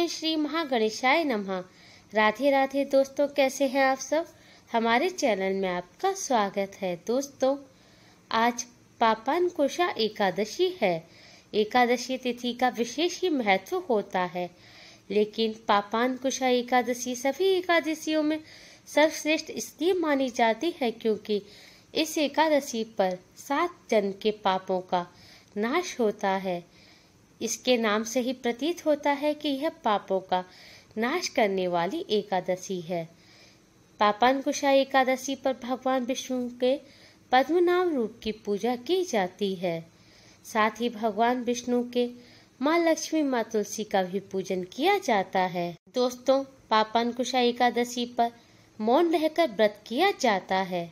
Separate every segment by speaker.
Speaker 1: जय श्री महागणेशाय नमः। राधे राधे दोस्तों, कैसे हैं आप सब। हमारे चैनल में आपका स्वागत है। दोस्तों, आज पापांकुशा एकादशी है। एकादशी तिथि का विशेष ही महत्व होता है, लेकिन पापांकुशा एकादशी सभी एकादशियों में सर्वश्रेष्ठ इसलिए मानी जाती है क्योंकि इस एकादशी पर 7 जन्म के पापों का नाश होता है। इसके नाम से ही प्रतीत होता है कि यह पापों का नाश करने वाली एकादशी है। पापांकुशा एकादशी पर भगवान विष्णु के पद्मनाभ रूप की पूजा की जाती है। साथ ही भगवान विष्णु के माँ लक्ष्मी, माँ तुलसी का भी पूजन किया जाता है। दोस्तों, पापांकुशा एकादशी पर मौन रहकर व्रत किया जाता है।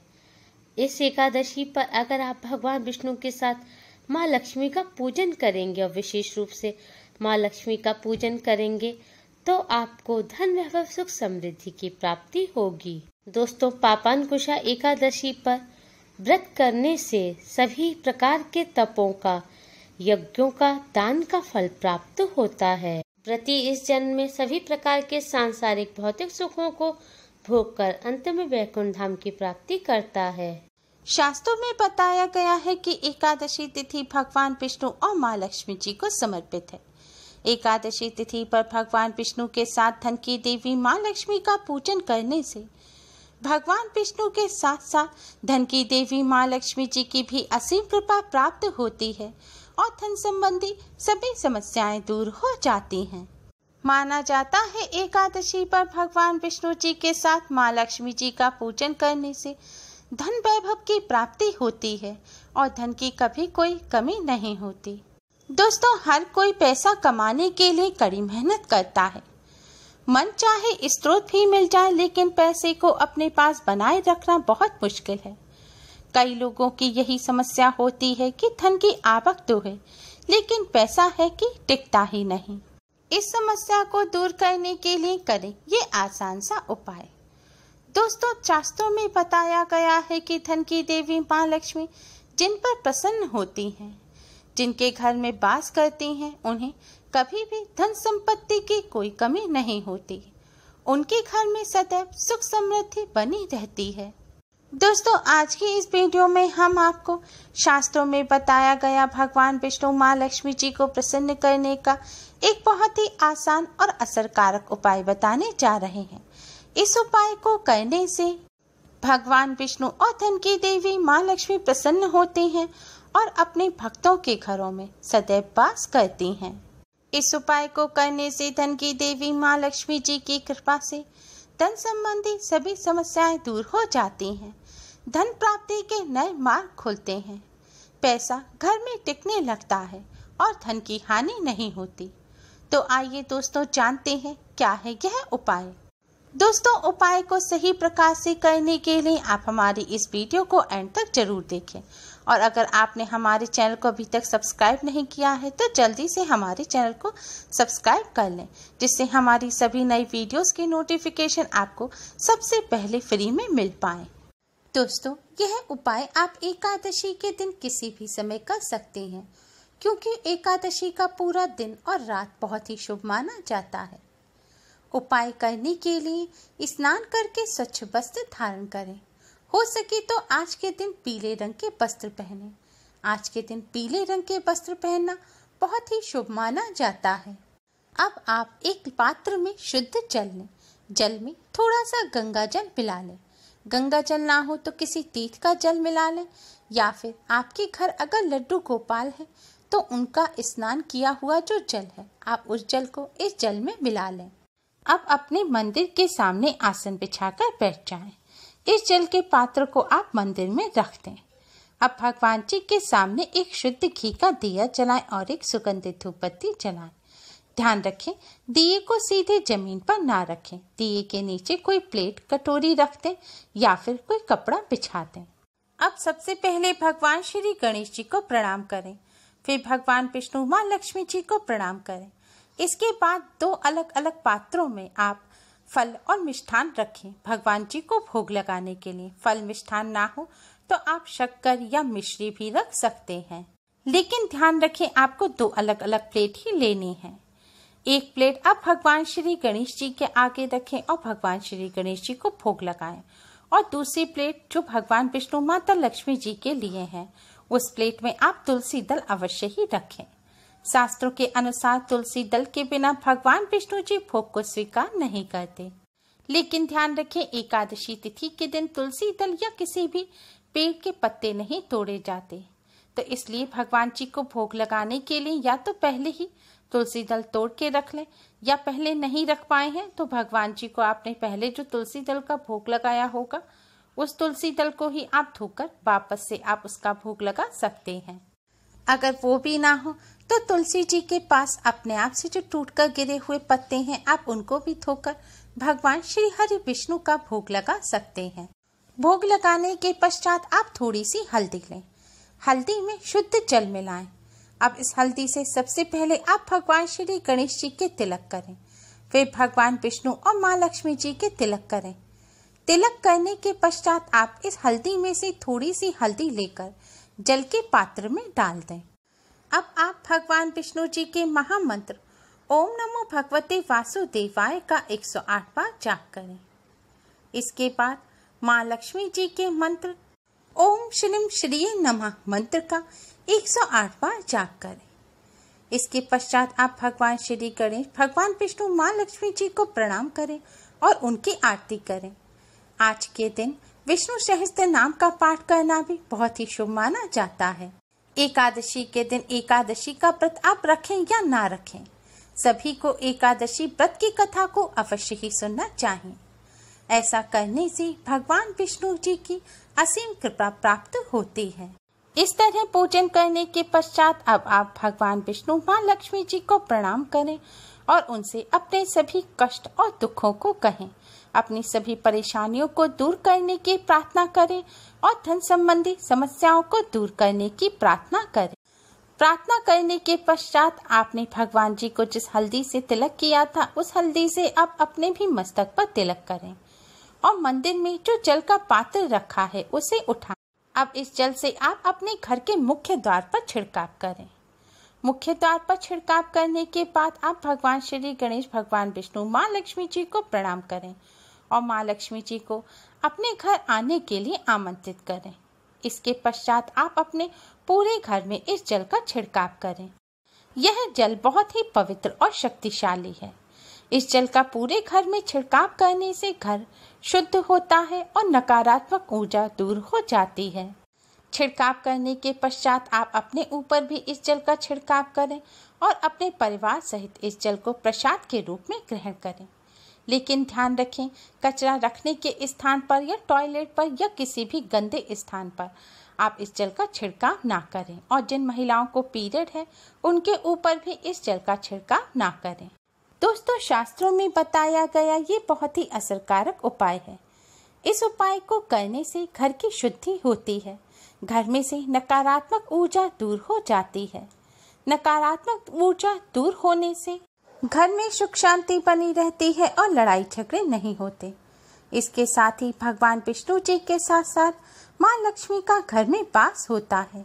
Speaker 1: इस एकादशी पर अगर आप भगवान विष्णु के साथ माँ लक्ष्मी का पूजन करेंगे और विशेष रूप से माँ लक्ष्मी का पूजन करेंगे तो आपको धन, वैभव, सुख, समृद्धि की प्राप्ति होगी। दोस्तों, पापांकुशा एकादशी पर व्रत करने से सभी प्रकार के तपों का, यज्ञों का, दान का फल प्राप्त होता है। व्रती इस जन्म में सभी प्रकार के सांसारिक भौतिक सुखों को भोग कर अंत में वैकुंठ धाम की प्राप्ति करता है।
Speaker 2: शास्त्रों में बताया गया है कि एकादशी तिथि भगवान विष्णु और माँ लक्ष्मी जी को समर्पित है। एकादशी तिथि पर भगवान विष्णु के साथ धन की देवी माँ लक्ष्मी का पूजन करने से भगवान विष्णु के साथ साथ धन की देवी माँ लक्ष्मी जी की भी असीम कृपा प्राप्त होती है और धन संबंधी सभी समस्याएं दूर हो जाती हैं। माना जाता है एकादशी पर भगवान विष्णु जी के साथ माँ लक्ष्मी जी का पूजन करने से धन वैभव की प्राप्ति होती है और धन की कभी कोई कमी नहीं होती। दोस्तों, हर कोई पैसा कमाने के लिए कड़ी मेहनत करता है। मन चाहे स्रोत भी मिल जाए, लेकिन पैसे को अपने पास बनाए रखना बहुत मुश्किल है। कई लोगों की यही समस्या होती है कि धन की आवक तो है, लेकिन पैसा है कि टिकता ही नहीं। इस समस्या को दूर करने के लिए करें ये आसान सा उपाय। दोस्तों, शास्त्रों में बताया गया है कि धन की देवी माँ लक्ष्मी जिन पर प्रसन्न होती हैं, जिनके घर में वास करती हैं, उन्हें कभी भी धन संपत्ति की कोई कमी नहीं होती। उनके घर में सदैव सुख समृद्धि बनी रहती है। दोस्तों, आज की इस वीडियो में हम आपको शास्त्रों में बताया गया भगवान विष्णु माँ लक्ष्मी जी को प्रसन्न करने का एक बहुत ही आसान और असरकारक उपाय बताने जा रहे हैं। इस उपाय को करने से भगवान विष्णु और धन की देवी माँ लक्ष्मी प्रसन्न होती हैं और अपने भक्तों के घरों में सदैव वास करती हैं। इस उपाय को करने से धन की देवी माँ लक्ष्मी जी की कृपा से धन संबंधी सभी समस्याएं दूर हो जाती हैं। धन प्राप्ति के नए मार्ग खुलते हैं। पैसा घर में टिकने लगता है और धन की हानि नहीं होती। तो आइए दोस्तों, जानते हैं क्या है यह उपाय। दोस्तों, उपाय को सही प्रकार से करने के लिए आप हमारी इस वीडियो को एंड तक जरूर देखें और अगर आपने हमारे चैनल को अभी तक सब्सक्राइब नहीं किया है तो जल्दी से हमारे चैनल को सब्सक्राइब कर लें, जिससे हमारी सभी नई वीडियोस की नोटिफिकेशन आपको सबसे पहले फ्री में मिल पाए। दोस्तों, यह उपाय आप एकादशी के दिन किसी भी समय कर सकते हैं, क्योंकि एकादशी का पूरा दिन और रात बहुत ही शुभ माना जाता है। उपाय करने के लिए स्नान करके स्वच्छ वस्त्र धारण करें। हो सके तो आज के दिन पीले रंग के वस्त्र पहनें। आज के दिन पीले रंग के वस्त्र पहनना बहुत ही शुभ माना जाता है। अब आप एक पात्र में शुद्ध जल लें। जल में थोड़ा सा गंगा जल मिला लें। गंगा जल ना हो तो किसी तीर्थ का जल मिला लें, या फिर आपके घर अगर लड्डू गोपाल है तो उनका स्नान किया हुआ जो जल है, आप उस जल को इस जल में मिला लें। अब अपने मंदिर के सामने आसन बिछाकर बैठ जाएं। इस जल के पात्र को आप मंदिर में रख दें। अब भगवान जी के सामने एक शुद्ध घी का दिया जलाएं और एक सुगंधित धूप बत्ती जलाएं। ध्यान रखें, दिए को सीधे जमीन पर ना रखें। दिए के नीचे कोई प्लेट, कटोरी रख दें या फिर कोई कपड़ा बिछा दें। अब सबसे पहले भगवान श्री गणेश जी को प्रणाम करें, फिर भगवान विष्णु माँ लक्ष्मी जी को प्रणाम करें। इसके बाद 2 अलग अलग पात्रों में आप फल और मिष्ठान रखें भगवान जी को भोग लगाने के लिए। फल मिष्ठान ना हो तो आप शक्कर या मिश्री भी रख सकते हैं, लेकिन ध्यान रखें आपको 2 अलग अलग प्लेट ही लेनी है। एक प्लेट अब भगवान श्री गणेश जी के आगे रखें और भगवान श्री गणेश जी को भोग लगाएं। और दूसरी प्लेट जो भगवान विष्णु माता लक्ष्मी जी के लिए है, उस प्लेट में आप तुलसी दल अवश्य ही रखें। शास्त्रों के अनुसार तुलसी दल के बिना भगवान विष्णु जी भोग को स्वीकार नहीं करते। लेकिन ध्यान रखें, एकादशी तिथि के दिन तुलसी दल या किसी भी पेड़ के पत्ते नहीं तोड़े जाते। तो इसलिए भगवान जी को भोग लगाने के लिए या तो पहले ही तुलसी दल तोड़ के रख लें, या पहले नहीं रख पाए हैं तो भगवान जी को आपने पहले जो तुलसी दल का भोग लगाया होगा, उस तुलसी दल को ही आप धोकर वापस से आप उसका भोग लगा सकते हैं। अगर वो भी ना हो तो तुलसी जी के पास अपने आप से जो टूटकर गिरे हुए पत्ते हैं, आप उनको भी धोकर भगवान श्री हरि विष्णु का भोग लगा सकते हैं। भोग लगाने के पश्चात आप थोड़ी सी हल्दी लें, हल्दी में शुद्ध जल मिलाएं। अब इस हल्दी से सबसे पहले आप भगवान श्री गणेश जी के तिलक करें, फिर भगवान विष्णु और माँ लक्ष्मी जी के तिलक करें। तिलक करने के पश्चात आप इस हल्दी में से थोड़ी सी हल्दी लेकर जल के पात्र में डाल दें। अब आप भगवान विष्णु जी के महामंत्र ओम नमो भगवते वासुदेवाय का 108 बार जाप करें। इसके बाद माँ लक्ष्मी जी के मंत्र ओम श्रीम श्रीये नमः मंत्र का 108 बार जाप करें। इसके पश्चात आप भगवान श्री गणेश, भगवान विष्णु, माँ लक्ष्मी जी को प्रणाम करें और उनकी आरती करें। आज के दिन विष्णु सहस्त्र नाम का पाठ करना भी बहुत ही शुभ माना जाता है। एकादशी के दिन एकादशी का व्रत आप रखें या ना रखें, सभी को एकादशी व्रत की कथा को अवश्य ही सुनना चाहिए। ऐसा करने से भगवान विष्णु जी की असीम कृपा प्राप्त होती है। इस तरह पूजन करने के पश्चात अब आप भगवान विष्णु, माँ लक्ष्मी जी को प्रणाम करें और उनसे अपने सभी कष्ट और दुखों को कहें, अपनी सभी परेशानियों को दूर करने की प्रार्थना करें और धन संबंधी समस्याओं को दूर करने की प्रार्थना करें। प्रार्थना करने के पश्चात आपने भगवान जी को जिस हल्दी से तिलक किया था, उस हल्दी से आप अपने भी मस्तक पर तिलक करें और मंदिर में जो जल का पात्र रखा है उसे उठाएं। अब इस जल से आप अपने घर के मुख्य द्वार पर छिड़काव करें। मुख्य द्वार पर छिड़काव करने के बाद आप भगवान श्री गणेश, भगवान विष्णु, माँ लक्ष्मी जी को प्रणाम करें और माँ लक्ष्मी जी को अपने घर आने के लिए आमंत्रित करें। इसके पश्चात आप अपने पूरे घर में इस जल का छिड़काव करें। यह जल बहुत ही पवित्र और शक्तिशाली है। इस जल का पूरे घर में छिड़काव करने से घर शुद्ध होता है और नकारात्मक ऊर्जा दूर हो जाती है। छिड़काव करने के पश्चात आप अपने ऊपर भी इस जल का छिड़काव करें और अपने परिवार सहित इस जल को प्रसाद के रूप में ग्रहण करें। लेकिन ध्यान रखें, कचरा रखने के स्थान पर या टॉयलेट पर या किसी भी गंदे स्थान पर आप इस जल का छिड़काव ना करें और जिन महिलाओं को पीरियड है उनके ऊपर भी इस जल का छिड़काव ना करें। दोस्तों, शास्त्रों में बताया गया ये बहुत ही असरकारक उपाय है। इस उपाय को करने से घर की शुद्धि होती है, घर में से नकारात्मक ऊर्जा दूर हो जाती है। नकारात्मक ऊर्जा दूर होने से घर में सुख शांति बनी रहती है और लड़ाई झगड़े नहीं होते। इसके साथ ही भगवान विष्णु जी के साथ साथ माँ लक्ष्मी का घर में वास होता है।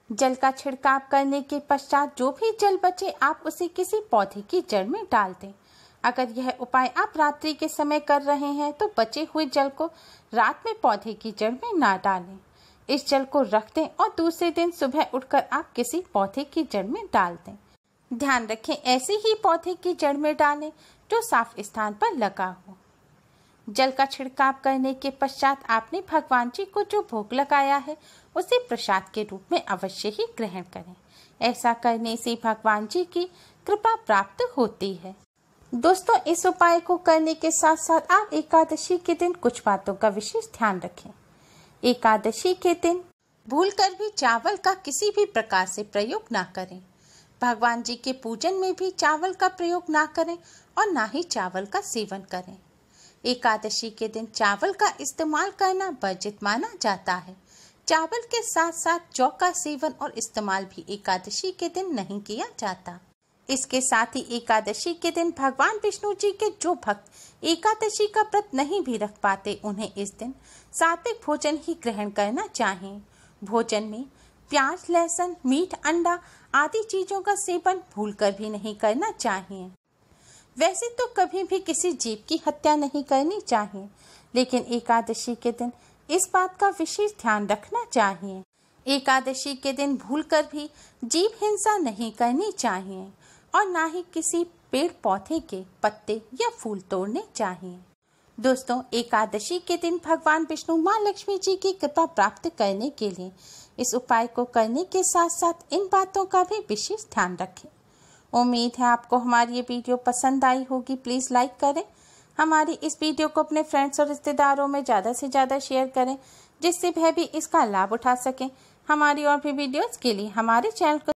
Speaker 2: जल का छिड़काव करने के पश्चात जो भी जल बचे आप उसे किसी पौधे की जड़ में डाल दें। अगर यह उपाय आप रात्रि के समय कर रहे हैं तो बचे हुए जल को रात में पौधे की जड़ में ना डालें। इस जल को रख दें और दूसरे दिन सुबह उठकर आप किसी पौधे की जड़ में डाल दें। ध्यान रखें, ऐसे ही पौधे की जड़ में डालें जो साफ स्थान पर लगा हो। जल का छिड़काव करने के पश्चात आपने भगवान जी को जो भोग लगाया है उसे प्रसाद के रूप में अवश्य ही ग्रहण करें। ऐसा करने से भगवान जी की कृपा प्राप्त होती है। दोस्तों, इस उपाय को करने के साथ साथ आप एकादशी के दिन कुछ बातों का विशेष ध्यान रखें। एकादशी के दिन भूलकर भी चावल का किसी भी प्रकार से प्रयोग ना करें। भगवान जी के पूजन में भी चावल का प्रयोग ना करें और ना ही चावल का सेवन करें। एकादशी के दिन चावल का इस्तेमाल करना वर्जित माना जाता है। चावल के साथ साथ जौ का सेवन और इस्तेमाल भी एकादशी के दिन नहीं किया जाता। इसके साथ ही एकादशी के दिन भगवान विष्णु जी के जो भक्त एकादशी का व्रत नहीं भी रख पाते, उन्हें इस दिन सात्विक भोजन ही ग्रहण करना चाहिए। भोजन में प्याज, लहसुन, मीट, अंडा आदि चीजों का सेवन भूलकर भी नहीं करना चाहिए। वैसे तो कभी भी किसी जीव की हत्या नहीं करनी चाहिए, लेकिन एकादशी के दिन इस बात का विशेष ध्यान रखना चाहिए। एकादशी के दिन भूलकर भी जीव हिंसा नहीं करनी चाहिए और ना ही किसी पेड़ पौधे के पत्ते या फूल तोड़ने चाहिए। दोस्तों, एकादशी के दिन भगवान विष्णु माँ लक्ष्मी जी की कृपा प्राप्त करने के लिए इस उपाय को करने के साथ साथ इन बातों का भी विशेष ध्यान रखें। उम्मीद है आपको हमारी ये वीडियो पसंद आई होगी। प्लीज़ लाइक करें। हमारी इस वीडियो को अपने फ्रेंड्स और रिश्तेदारों में ज़्यादा से ज़्यादा शेयर करें, जिससे वह भी इसका लाभ उठा सकें। हमारी और भी वीडियोस के लिए हमारे चैनल को